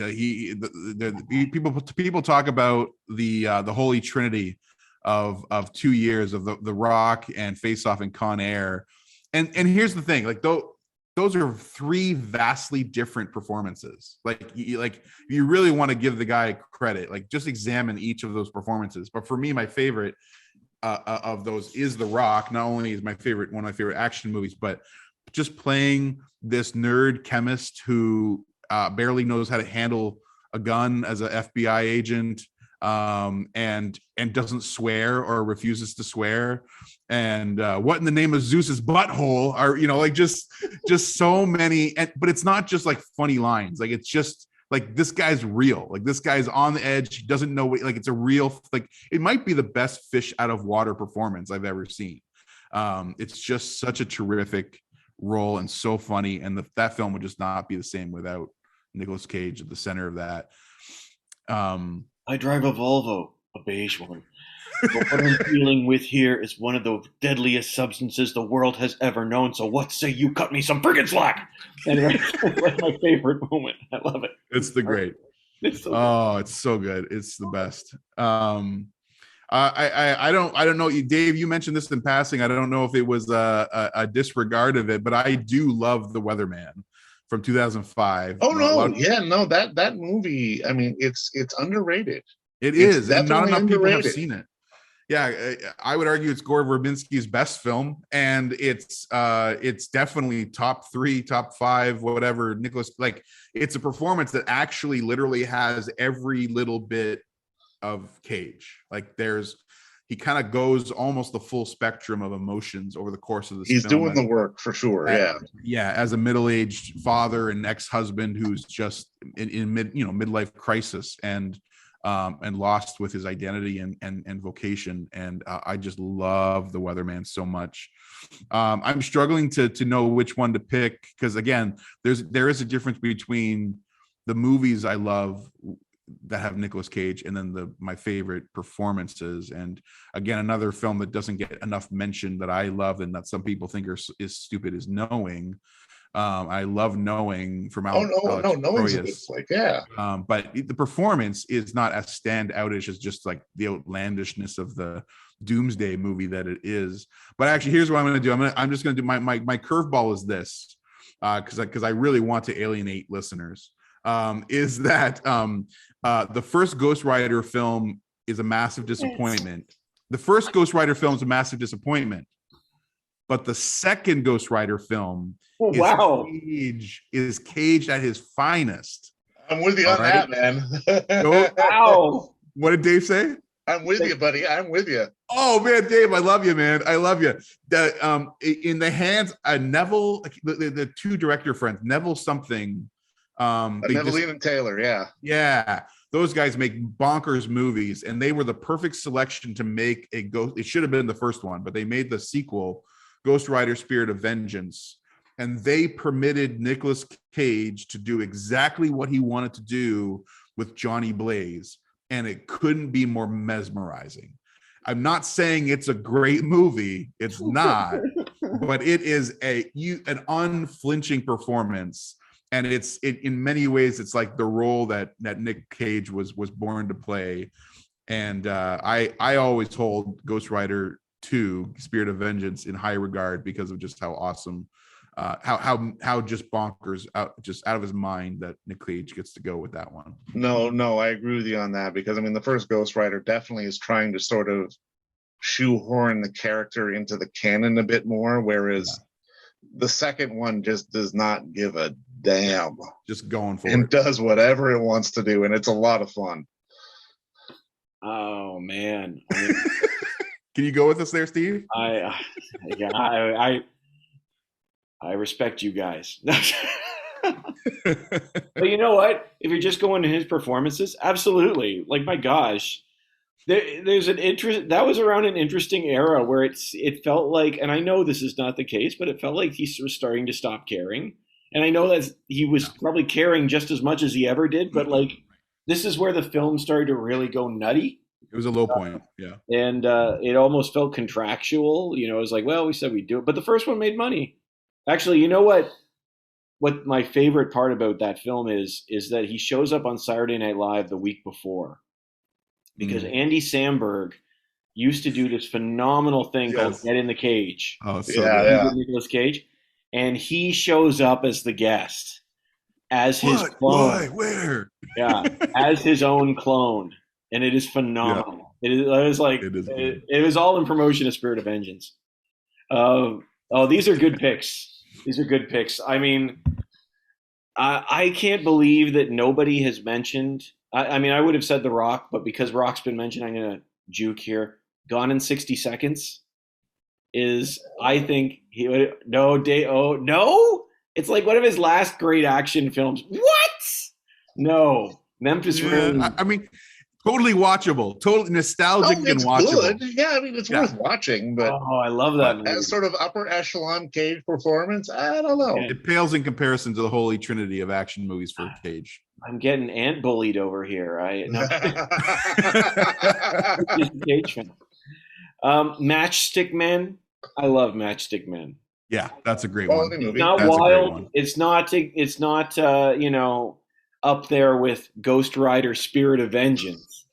People talk about the holy trinity of 2 years of the Rock and Face Off and Con Air, and here's the thing, like, those are three vastly different performances. Like you really want to give the guy credit, like, just examine each of those performances. But for me, my favorite of those is The Rock. Not only is one of my favorite action movies, but just playing this nerd chemist who barely knows how to handle a gun as an FBI agent, and doesn't swear or refuses to swear, and what in the name of Zeus's butthole are, like, just so many. But it's not just like funny lines, like, it's just like, this guy's real, like, this guy's on the edge, he doesn't know, like, it's a real, like, it might be the best fish out of water performance I've ever seen. It's just such a terrific role and so funny, and that film would just not be the same without Nicolas Cage at the center of that. I drive a Volvo, a beige one. But what I'm dealing with here is one of the deadliest substances the world has ever known. So what say you cut me some friggin' slack? Anyway, that's my favorite moment. I love it. It's the great. It's so good. It's the best. I don't know, Dave, you mentioned this in passing. I don't know if it was a disregard of it, but I do love The Weatherman from 2005. Oh no, that movie, I mean, it's underrated. It is, and not enough people have seen it. Yeah, I would argue it's Gore Verbinski's best film, and it's definitely top 3, top 5, whatever. Nicholas, like, it's a performance that actually literally has every little bit of Cage. Like, he kind of goes almost the full spectrum of emotions over the course of this He's film. doing the work for sure. Yeah, as a middle-aged father and ex-husband who's just in midlife crisis and lost with his identity and vocation. And I just love The Weatherman so much. I'm struggling to know which one to pick, because again, there is a difference between the movies I love that have Nicolas Cage and then my favorite performances. And again, another film that doesn't get enough mention that I love and that some people think is stupid is Knowing. I love Knowing from Alex Knowing's like, yeah. But the performance is not as standoutish as just like the outlandishness of the Doomsday movie that it is. But actually, here's what I'm going to do. I'm just going to do my curveball is this, because I really want to alienate listeners. Is that the first Ghost Rider film is a massive disappointment. The first Ghost Rider film is a massive disappointment, but the second Ghost Rider film is Cage at his finest. I'm with you on that, man. Wow. What did Dave say? I'm with you, buddy. I'm with you. Oh man, Dave, I love you, man. I love you. In the hands of Neville, the two director friends, Neville something. Evelyn and Taylor, yeah, those guys make bonkers movies, and they were the perfect selection to make a ghost. It should have been the first one, but they made the sequel, Ghost Rider: Spirit of Vengeance, and they permitted Nicolas Cage to do exactly what he wanted to do with Johnny Blaze, and it couldn't be more mesmerizing. I'm not saying it's a great movie, it's not, but it is an unflinching performance. and in many ways it's like the role that Nic Cage was born to play. And I always hold Ghost Rider 2 Spirit of Vengeance in high regard because of just how awesome, how just bonkers, out of his mind that Nic Cage gets to go with that one. No, I agree with you on that, because I mean the first Ghost Rider definitely is trying to sort of shoehorn the character into the canon a bit more, whereas the second one just does not give a damn. Just going for and it. Does whatever it wants to do, and it's a lot of fun. Oh man. Can you go with us there, Steve? I respect you guys. But you know what? If you're just going to his performances, absolutely. Like, my gosh, there's an interest that was around an interesting era where it felt like, and I know this is not the case, but it felt like he was starting to stop caring. And I know that he was probably caring just as much as he ever did, but like, this is where the film started to really go nutty. It was a low point, yeah. And it almost felt contractual. You know, it was like, well, we said we'd do it. But the first one made money. Actually, you know what? What my favorite part about that film is that he shows up on Saturday Night Live the week before. Because Andy Samberg used to do this phenomenal thing called Get in the Cage. Oh, so yeah. Nicolas Cage. And he shows up as the guest. As his clone. Why? Where? Yeah, as his own clone. And it is phenomenal. Yeah. It was all in promotion of Spirit of Vengeance. These are good picks. These are good picks. I mean, I can't believe that nobody has mentioned. I mean, I would have said The Rock, but because Rock's been mentioned, I'm going to juke here. Gone in 60 Seconds is, I think, no. It's like one of his last great action films. What? No. Memphis Rain. I mean, totally watchable, totally nostalgic and watchable. Good. Yeah, I mean, it's worth watching, but I love that movie. As sort of upper echelon Cage performance, I don't know. It pales in comparison to the holy trinity of action movies for Cage. I'm getting ant bullied over here. Cage fan. Matchstick Men. I love Matchstick Men. Yeah, that's a great one. It's not wild. It's not up there with Ghost Rider Spirit of Vengeance.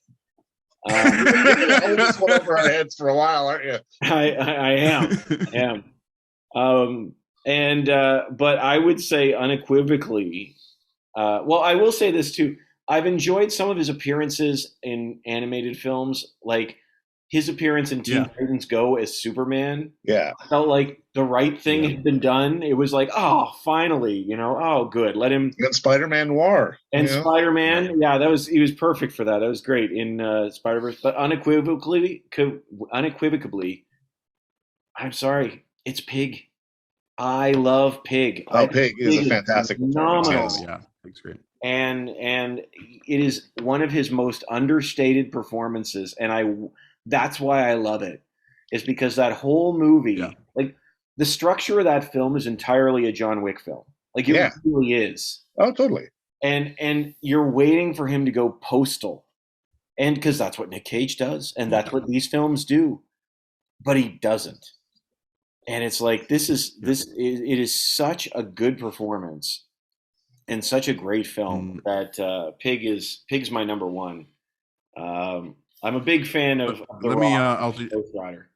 Hold this one over our heads for a while, aren't you? I am. But I would say unequivocally, I will say this too. I've enjoyed some of his appearances in animated films, like his appearance in Teen Titans Go as Superman. Yeah. Felt like the right thing had been done. It was like, finally, good. Let him. And Spider-Man Noir. And Spider-Man, he was perfect for that. That was great in Spider-Verse. But unequivocally, I'm sorry, it's Pig. I love Pig. Pig is a fantastic phenomenal. Yeah, Pig's great. And it is one of his most understated performances, and that's why I love it. Is because that whole movie, like the structure of that film, is entirely a John Wick film. Like it really is. Oh, totally. And you're waiting for him to go postal, and because that's what Nic Cage does, and that's what these films do, but he doesn't. And it's like it is such a good performance and such a great film that Pig's my number one. I'm a big fan of the Ghost Rider.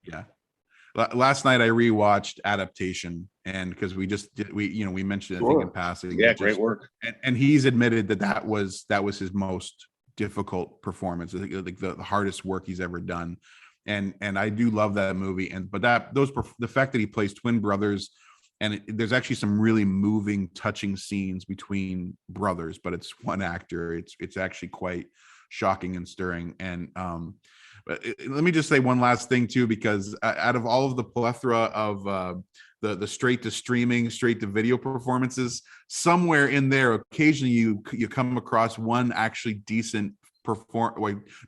Yeah. Last night I rewatched Adaptation, and because we mentioned it, I think, in passing. Yeah, great work. And he's admitted that was his most difficult performance. I think like the hardest work he's ever done. And I do love that movie. But the fact that he plays twin brothers, and there's actually some really moving, touching scenes between brothers, but it's one actor. It's actually quite shocking and stirring. And but let me just say one last thing too, because out of all of the plethora of the straight to streaming, straight to video performances, somewhere in there, occasionally you come across one actually decent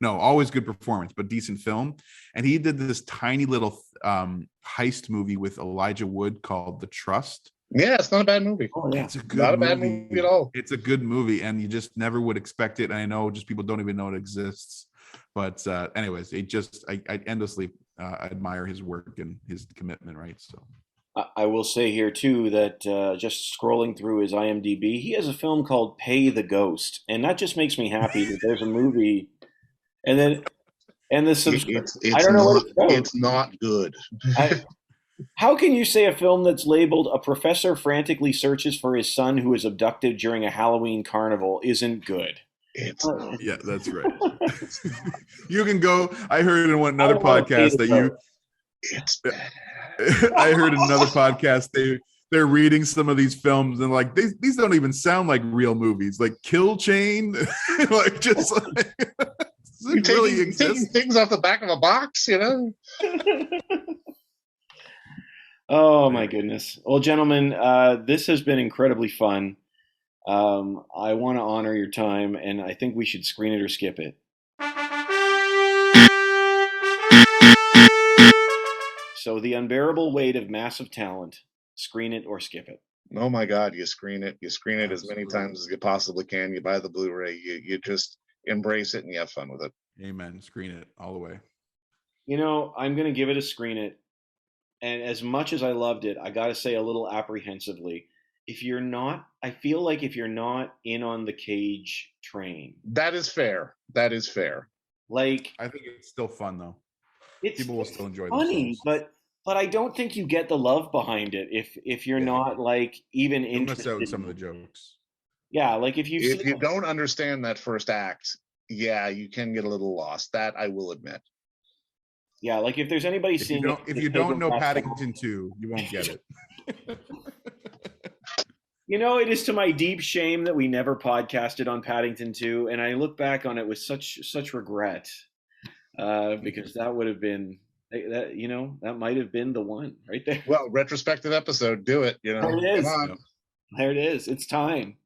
always good performance, but decent film. And he did this tiny little heist movie with Elijah Wood called The Trust. Yeah, it's not a bad movie. Oh, yeah. It's a good not a bad movie at all. It's a good movie, and you just never would expect it. And I know just people don't even know it exists. But anyways, I endlessly admire his work and his commitment, right? So I will say here too that just scrolling through his IMDb, he has a film called Pay the Ghost, and that just makes me happy that there's a movie. And then and the I don't know what it's about. it's not good. I, how can you say a film that's labeled "A professor frantically searches for his son who is abducted during a Halloween carnival" isn't good? It's Yeah, that's right. You can go. I heard in I another wanna pay podcast the that bill. it's I heard in another podcast they're reading some of these films and like these don't even sound like real movies. Like Kill Chain, like just like you're it really taking exists. things off the back of a box, you know. Oh my goodness. Well, gentlemen, this has been incredibly fun. I want to honor your time, and I think we should screen it or skip it. So, The Unbearable Weight of Massive Talent, screen it or skip it. Oh my God, you screen it as many Absolutely. times as you possibly can. You buy the Blu-ray, you just embrace it and you have fun with it. Amen. Screen it all the way. You know, I'm going to give it a screen it. And as much as I loved it, I got to say a little apprehensively, I feel like if you're not in on the Cage train, That is fair. That is fair. like I think it's still fun though. it's People will still enjoy funny, themselves. but I don't think you get the love behind it if you're Yeah. not like even You'll miss out on interested. some of the jokes. Yeah, like if you've If seen you don't understand that first act, yeah, you can get a little lost. That I will admit. yeah, like if there's anybody If you seeing don't it, if the you don't Pedro know Pascal- Paddington 2, you won't get it. You know, it is to my deep shame that we never podcasted on Paddington 2, and I look back on it with such regret because that would have been that might have been the one right there. Well, retrospective episode, do it. You know, There it is. come on. Yep. There it is. It's time.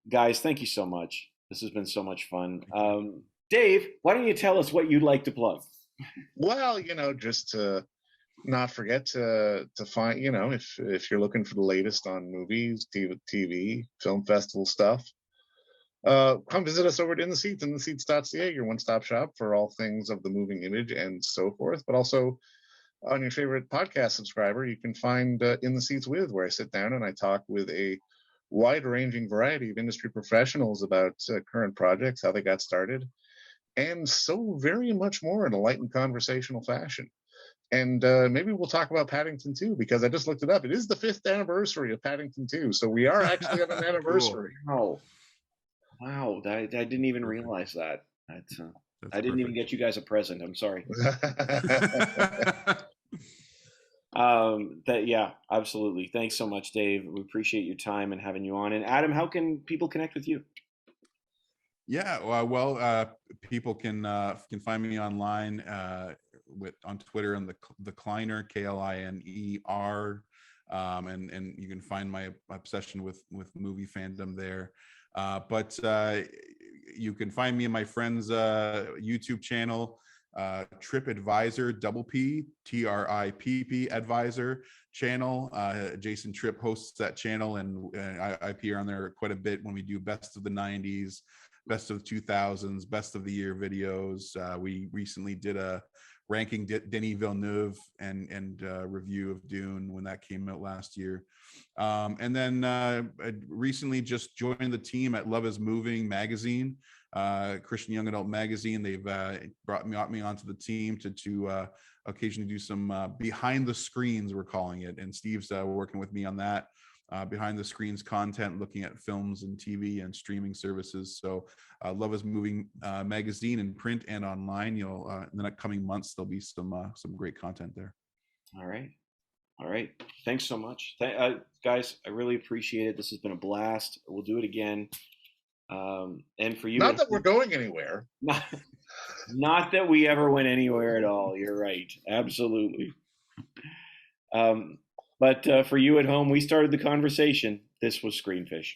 Guys, thank you so much. This has been so much fun. Dave, why don't you tell us what you'd like to plug? Well, just to not forget to find, if you're looking for the latest on movies, TV, film festival stuff, come visit us over at InTheSeats.ca, your one-stop shop for all things of the moving image and so forth. But also on your favorite podcast subscriber, you can find In the Seats With, where I sit down and I talk with a wide-ranging variety of industry professionals about current projects, how they got started, and so very much more in a light and conversational fashion. And maybe we'll talk about Paddington 2, because I just looked it up. It is the 5th anniversary of Paddington 2, so we are actually on an anniversary. Wow, I didn't even realize that. I didn't even get you guys a present. I'm sorry. Yeah, absolutely. Thanks so much, Dave. We appreciate your time and having you on. And Adam, how can people connect with you? Yeah, people can find me online on Twitter and the Kleiner, Kliner, and you can find my obsession with movie fandom there. But you can find me in my friend's YouTube channel, TripAdvisor, TRIPP Advisor channel. Jason Tripp hosts that channel, and I appear on there quite a bit when we do best of the 90s, best of the 2000s, best of the year videos. We recently did a ranking Denis Villeneuve and review of Dune when that came out last year. And then I recently just joined the team at Love is Moving magazine, Christian young adult magazine. They've brought me onto the team to occasionally do some behind the screens, we're calling it. And Steve's working with me on that. Behind the screens content, looking at films and TV and streaming services. So Love is Moving magazine in print and online. You'll in the coming months there'll be some great content there. All right. Thanks so much, guys. I really appreciate it. This has been a blast. We'll do it again. And for you, not that we're going anywhere. Not that we ever went anywhere at all. You're right. Absolutely. But for you at home, we started the conversation. This was Screenfish.